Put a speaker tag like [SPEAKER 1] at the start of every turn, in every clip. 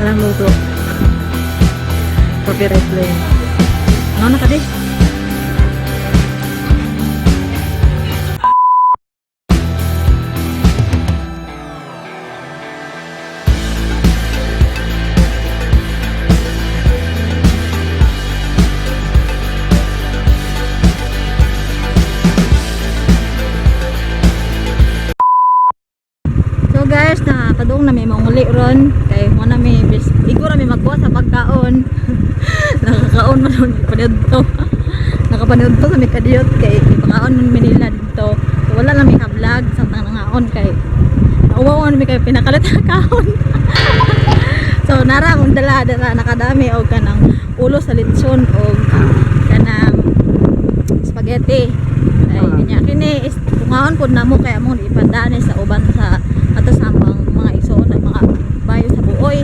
[SPEAKER 1] Alam luto. Copyright play. Ano na ka di? So guys, nakakadong na may manguli ron kay mo na may igo na may magbuhat sa pagkaon. Nakakaon man ron ipanood to. Nakapanood to sa may kadiyot kay pagkaon man Manila dito. So wala lang may ka-vlog sa nangaon kay nauwaw man kay pinakalit ang kaon. So nara mong dala nakadami og kanang ulo sa letchon og kanang spaghetti. Ay niya kini is tungaon pud namo kay among ipandani sa uban sa ato sa mga igsoon at mga bayo sa buoy.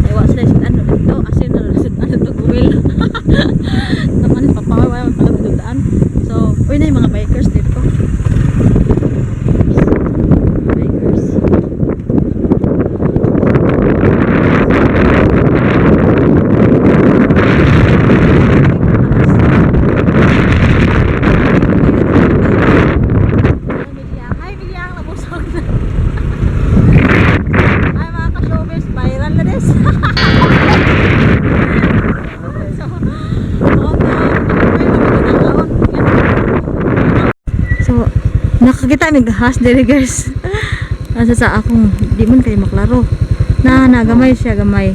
[SPEAKER 1] Ay wa sila sudan dito asin na sudan to guwil. Naman papawa ang pagdudaan. So, uy na yung mga bikers dito. Bikers. Hi, Millang, nabusog na. Ay, mga ka-showbiz, viral na des. So, nakakita may gahas dere guys. Asa sa akong di man kayo maklaro. Gamay siya, gamay.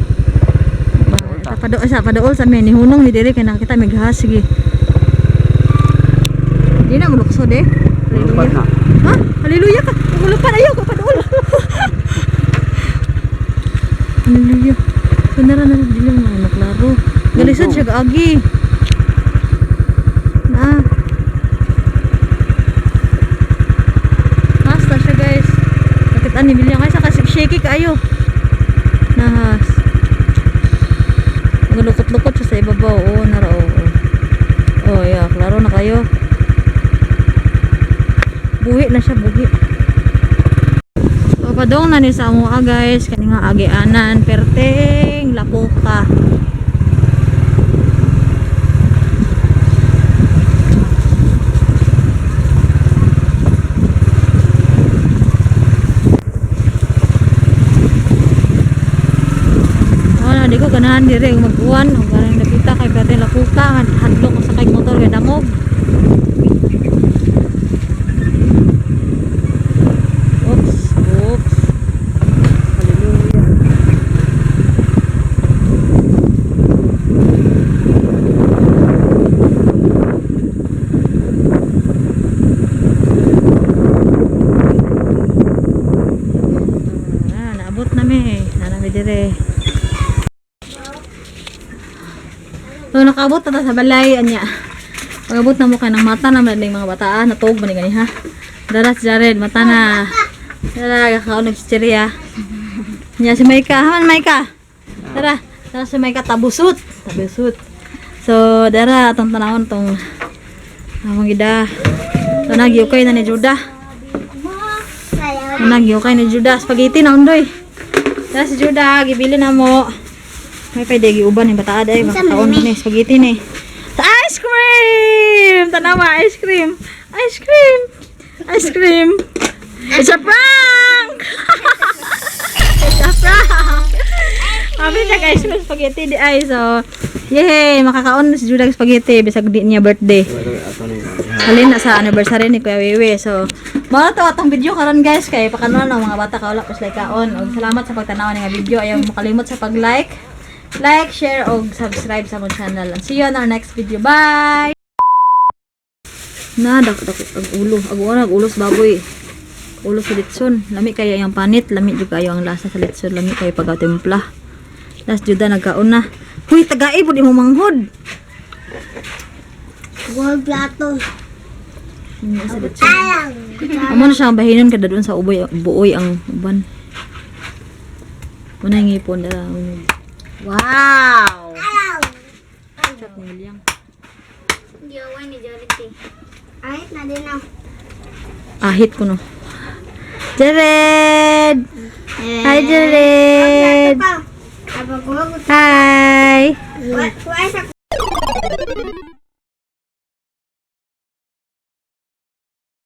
[SPEAKER 1] Padool sa men ni hunong ni dere kay nakita may gahas sige. Di na mulukso de. Hallelujah. Ha? Hallelujah ka. Umulupan ayo ka padool. Hallelujah. Beneran na di lang maklaro. Galisod siya gaagi. Basta siya guys. Nakita ni Millang ay saka shaky kayo. Nahas. Naglukot-lukot siya sa ibabaw. Oo, narao. Oh, yeah, klaro na kayo. Buhi na siya, buhi. Papadong na ni sa mua guys. Kani nga agianan perteng lapuka. Di ko ganahan dire mag-uwan o ganang nakita kay perteng lapuka hadlok sa kay motor kay damog. Oops. Hallelujah. Naabot nami. Nanami dire. So nakabot na sa balay anya. Pagabot na mo ka ng mata na mading mga bataan natog man gani ha. Dara si Jared mata na. Dara ka nagchichirya. Nya si Maika, haman Maika. Dara si Maika tabusut. So dara atong tanawon tong among gida. So nagyukay na ni Juda. Nagyukay ni Juda spaghetti na undoy. Dara si Juda gibili na mo. May pwede giuban yung bataad ay baka taon ni spaghetti ni. Ice cream! Tanawa, ice cream! Ice cream! Ice cream! It's a prank! It's a prank! Mabili na guys ng spaghetti di ay. So, yay! Makakaon na si Judah spaghetti bisag di niya birthday. Salin na sa anniversary ni Kuya Wewe. So, mga to atong video karon guys kay pakanon ng mga bata kaula plus like kaon. Og salamat sa pagtanaw ng video. Ayaw makalimot sa pag-like, share, og subscribe sa mong channel. See you on our next video. Bye! Dakot ang ulo. Ang ulo sa baboy. Ulo sa letchon. Lami kaya yung panit. Lami juga kayo ang lasa sa letchon. Lami kayo pagkatimpla. Last juda nagkaon na. Huy, tagai po di mo manghud.
[SPEAKER 2] Gold plato.
[SPEAKER 1] Sa letchon. Amo na siya ang bahinon kada doon sa buoy ang uban. Muna yung ipon. Wow! Chat ni Millang.
[SPEAKER 2] Diyawan ni Jellythan. Ahit na din ako.
[SPEAKER 1] Ahit ko no. Jared! Hi, Juliet.
[SPEAKER 2] Apa gua?
[SPEAKER 1] Hi.
[SPEAKER 2] Why